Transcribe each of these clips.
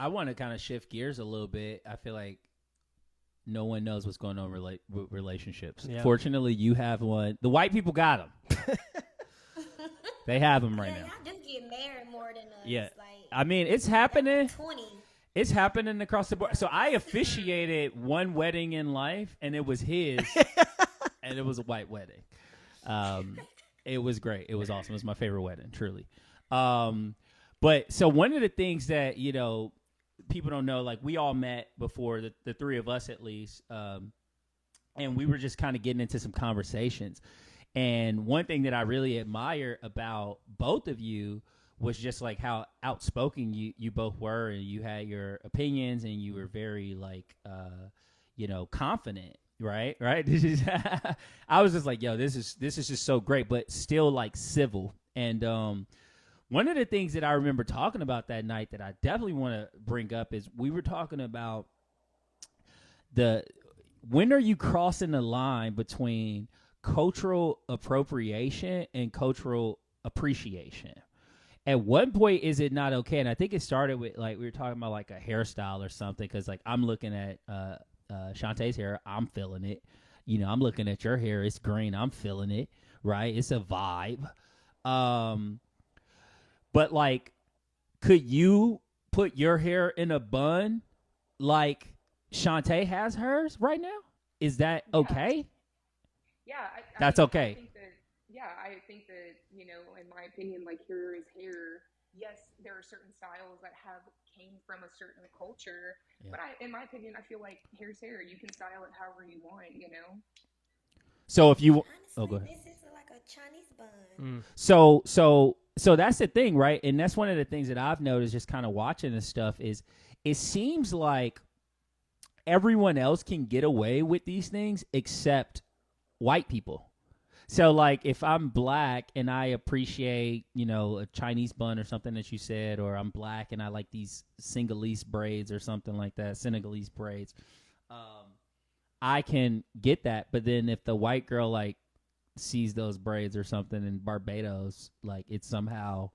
I want to kind of shift gears a little bit. I feel like no one knows what's going on with relationships. Yeah. Fortunately, you have one. The white people got them. They have them right now. Y'all do get married more than us. Yeah. Like, I mean, it's happening. 20. It's happening across the board. So I officiated one wedding in life, and it was his, and it was a white wedding. It was great. It was awesome. It was my favorite wedding, truly. But so one of the things that, you know, people don't know, like we all met before, the three of us at least, and we were just kind of getting into some conversations. And one thing that I really admire about both of you was just like how outspoken you both were, and you had your opinions, and you were very like, you know, confident. Right. I was just like, yo, this is just so great, but still like civil. And one of the things that I remember talking about that night that I definitely want to bring up is we were talking about when are you crossing the line between cultural appropriation and cultural appreciation? At what point is it not okay? And I think it started with, like, we were talking about like a hairstyle or something, because like I'm looking at Shontae's hair, I'm feeling it. You know, I'm looking at your hair, it's green, I'm feeling it, right? It's a vibe. But like, could you put your hair in a bun like Shontae has hers right now? Is that okay? Yeah, that's okay. I think that, you know, in my opinion, like, hair is hair. Yes, there are certain styles that came from a certain culture, but in my opinion, I feel like hair's hair. You can style it however you want, you know. So if you, honestly, go ahead. This is like a Chinese bun. So that's the thing, right? And that's one of the things that I've noticed just kind of watching this stuff is it seems like everyone else can get away with these things except white people. So, like, if I'm black and I appreciate, you know, a Chinese bun or something that you said, or I'm black and I like these Senegalese braids or something like that, Senegalese braids, I can get that. But then if the white girl, like, sees those braids or something in Barbados, like, it's somehow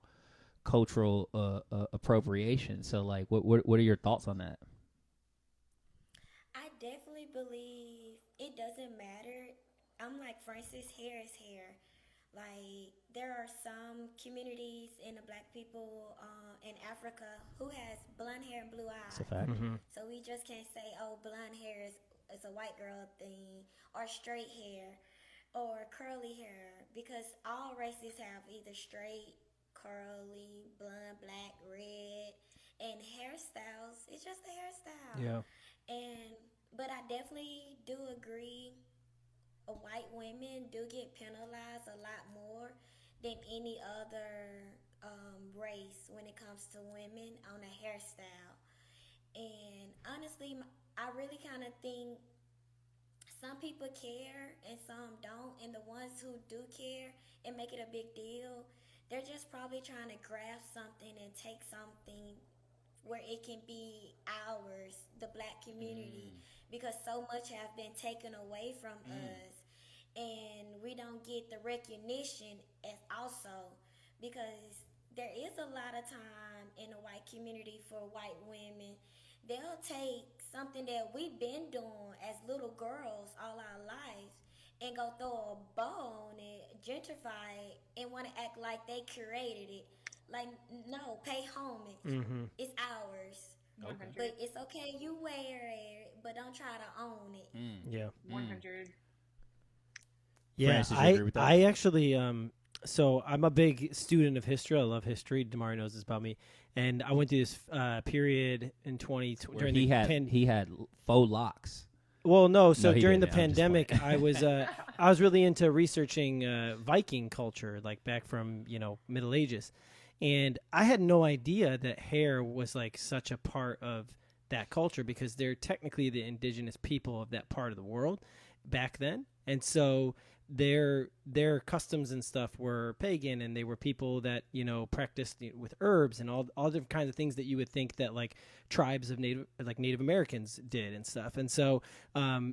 cultural appropriation. So, like, what are your thoughts on that? I definitely believe it doesn't matter. I'm like, Francis, hair is hair. Like, there are some communities in the black people in Africa who has blonde hair and blue eyes. That's a fact. Mm-hmm. So we just can't say, oh, blonde hair is a white girl thing, or straight hair, or curly hair, because all races have either straight, curly, blonde, black, red, and hairstyles. It's just a hairstyle. Yeah. But I definitely do agree. White women do get penalized a lot more than any other race when it comes to women on a hairstyle. And honestly, I really kind of think some people care and some don't. And the ones who do care and make it a big deal, they're just probably trying to grab something and take something where it can be ours, the black community, because so much have been taken away from us, and we don't get the recognition as also, because there is a lot of time in the white community for white women. They'll take something that we've been doing as little girls all our lives and go throw a bow on it, gentrify it, and want to act like they created it. Like, no, pay homage. Mm-hmm. It's ours. Okay. But it's okay, you wear it, but don't try to own it. Yeah. 100. Yeah, I actually, so I'm a big student of history. I love history. Damari knows this about me. And I went through this period in 2020 during he had faux locks. Well, no. So during the pandemic, I was really into researching Viking culture, like back from Middle Ages, and I had no idea that hair was like such a part of that culture, because they're technically the indigenous people of that part of the world back then. And so their customs and stuff were pagan, and they were people that practiced with herbs and all different kinds of things that you would think that like tribes of Native Americans did and stuff. And so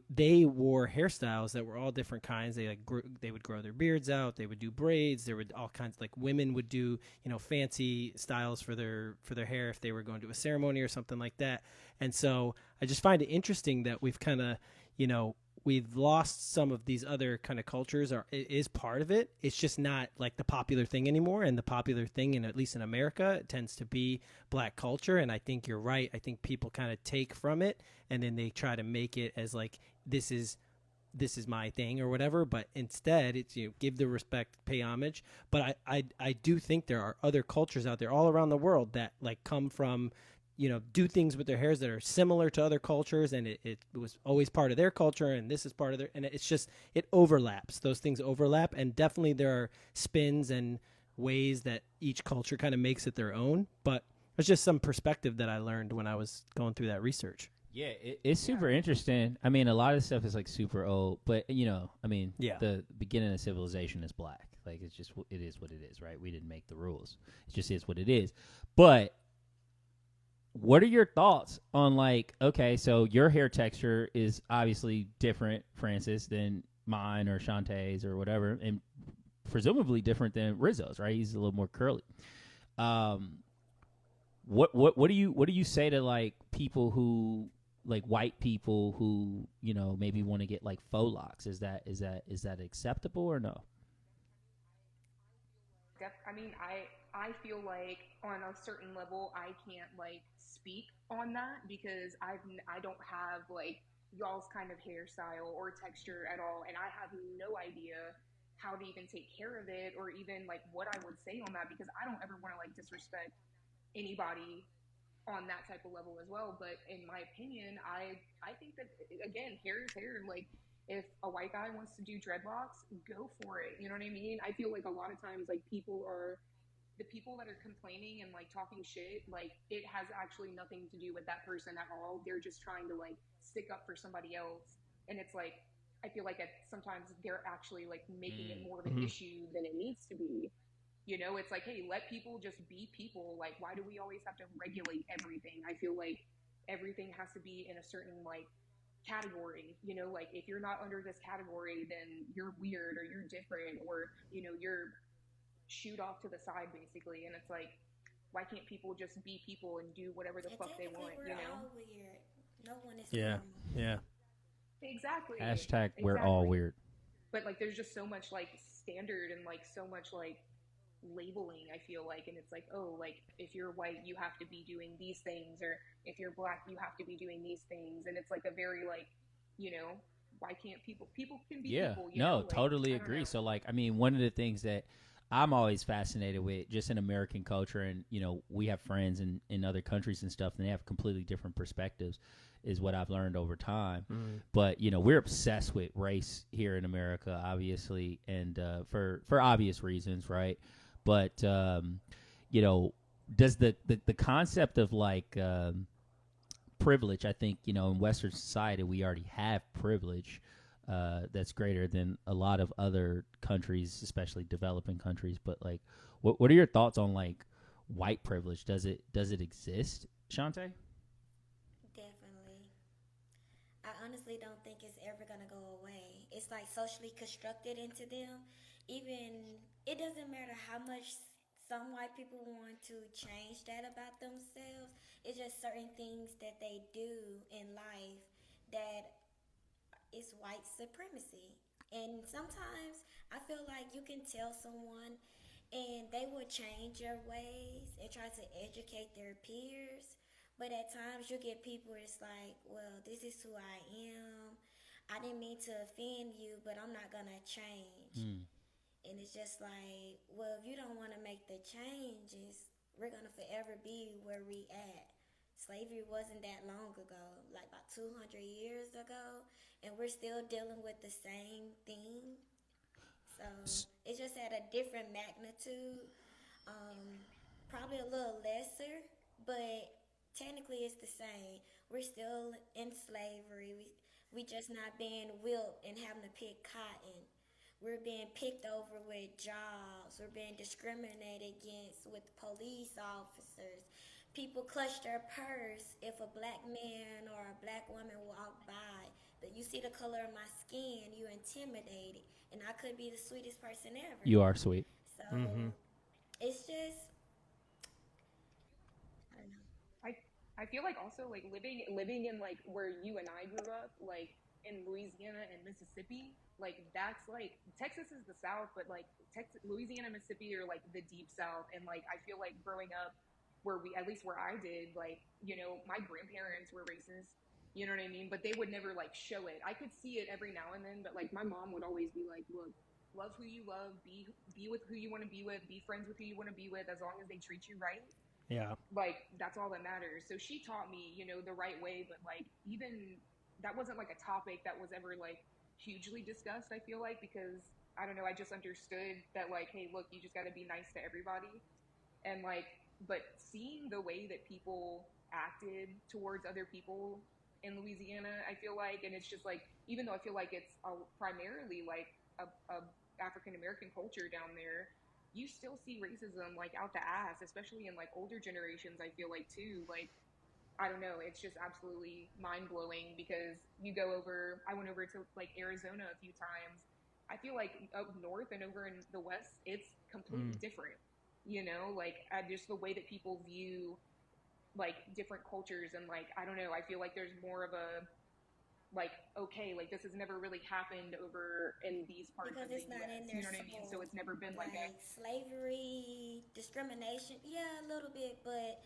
they wore hairstyles that were all different kinds. They would grow their beards out. They would do braids. There would all kinds, like women would do fancy styles for their hair if they were going to a ceremony or something like that. And so I just find it interesting that we've kind of we've lost some of these other kind of cultures, or it is part of it. It's just not like the popular thing anymore. And the popular thing, at least in America, it tends to be black culture. And I think you're right. I think people kind of take from it and then they try to make it as like, this is my thing or whatever. But instead it's, give the respect, pay homage. But I do think there are other cultures out there all around the world that like come from, do things with their hairs that are similar to other cultures, and it was always part of their culture, and this is part of their, and it's just, it overlaps. Those things overlap, and definitely there are spins and ways that each culture kind of makes it their own, but it's just some perspective that I learned when I was going through that research. Yeah, it's super interesting. I mean, a lot of stuff is like super old, but the beginning of civilization is black. Like, it's just, it is what it is, right? We didn't make the rules. It just is what it is. But what are your thoughts on, like, okay, so your hair texture is obviously different, Francis, than mine or Shontae's or whatever, and presumably different than Rizzo's, right? He's a little more curly. What do you say to like people who, like white people who maybe want to get like faux locks? Is that acceptable or no? I mean, I feel like on a certain level I can't like speak on that because I don't have like y'all's kind of hairstyle or texture at all, and I have no idea how to even take care of it or even like what I would say on that because I don't ever want to like disrespect anybody on that type of level as well. But in my opinion, I think that again, hair is hair. Like if a white guy wants to do dreadlocks, go for it. You know what I mean? I feel like a lot of times like the people that are complaining and like talking shit, like it has actually nothing to do with that person at all. They're just trying to like stick up for somebody else. And it's like I feel like sometimes they're actually like making it more of an issue than it needs to be. It's like, hey, let people just be people. Like, why do we always have to regulate everything? I feel like everything has to be in a certain like category. Like if you're not under this category, then you're weird or you're different or you're shoot off to the side basically. And it's like, why can't people just be people and do whatever the fuck they want? We're all weird. No one is normal. Yeah. Exactly. Hashtag we're all weird. But like, there's just so much like standard and like so much like labeling, I feel like, and it's like, oh, like if you're white you have to be doing these things, or if you're black you have to be doing these things, and it's like a very like, why can't people can be people, like, totally agree. So like, I mean, one of the things that I'm always fascinated with just in American culture, and we have friends in other countries and stuff, and they have completely different perspectives, is what I've learned over time. But we're obsessed with race here in America, obviously, and for obvious reasons, right? But does the concept of like privilege? I think in Western society we already have privilege that's greater than a lot of other countries, especially developing countries. But like, what are your thoughts on like white privilege? Does it exist, Shontae? Definitely. I honestly don't think it's ever gonna go away. It's like socially constructed into them. Even it doesn't matter how much some white people want to change that about themselves. It's just certain things that they do in life that is white supremacy. And sometimes I feel like you can tell someone and they will change their ways and try to educate their peers. But at times you get people it's like, well, this is who I am. I didn't mean to offend you, but I'm not gonna change. And it's just like, well, if you don't want to make the changes, we're gonna forever be where we at. Slavery wasn't that long ago, like about 200 years ago, and we're still dealing with the same thing. So it's just at a different magnitude, um, probably a little lesser, but technically it's the same. We're still in slavery. We just not being whipped and having to pick cotton. We're being picked over with jobs. We're being discriminated against with police officers. People clutch their purse if a black man or a black woman walk by. But you see the color of my skin, you're intimidated. And I could be the sweetest person ever. You are sweet. So it's just, I don't know. I feel like also like living in like where you and I grew up, like in Louisiana and Mississippi, like that's like Texas is the South, but like Texas, Louisiana, Mississippi are like the deep South, and like I feel like growing up where we, at least where I did, like my grandparents were racist, you know what I mean, but they would never like show it. I could see it every now and then, but like my mom would always be like, look, love who you love, be with who you want to be with, be friends with who you want to be with, as long as they treat you right. Yeah. Like that's all that matters. So she taught me, the right way, but like even that wasn't like a topic that was ever like hugely discussed, I feel like, because I don't know, I just understood that like, hey, look, you just got to be nice to everybody. And like, but seeing the way that people acted towards other people in Louisiana, I feel like, and it's just like, even though I feel like it's primarily like a African American culture down there, you still see racism like out the ass, especially in like older generations, I feel like too. Like, I don't know, it's just absolutely mind blowing because I went over to like Arizona a few times. I feel like up north and over in the West, it's completely different, like just the way that people view like different cultures. And like, I don't know, I feel like there's more of a, like, okay, like this has never really happened over in these parts because of the it's not US, in their you know what I mean? So it's never been like a slavery, discrimination. Yeah, a little bit, but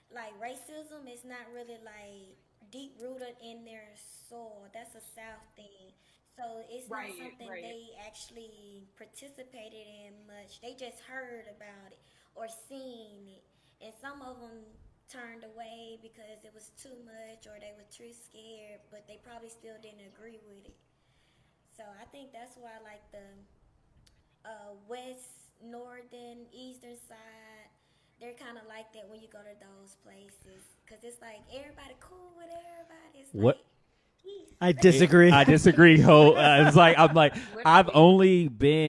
like racism is not really like deep rooted in their soul. That's a South thing. So it's not right, something right. they actually participated in much. They just heard about it or seen it. And some of them turned away because it was too much or they were too scared, but they probably still didn't agree with it. So I think that's why like the west, northern, eastern side, they're kind of like that when you go to those places because it's like everybody cool with everybody. It's What? like peace. I disagree. I disagree. It's like I'm like I've Literally. only been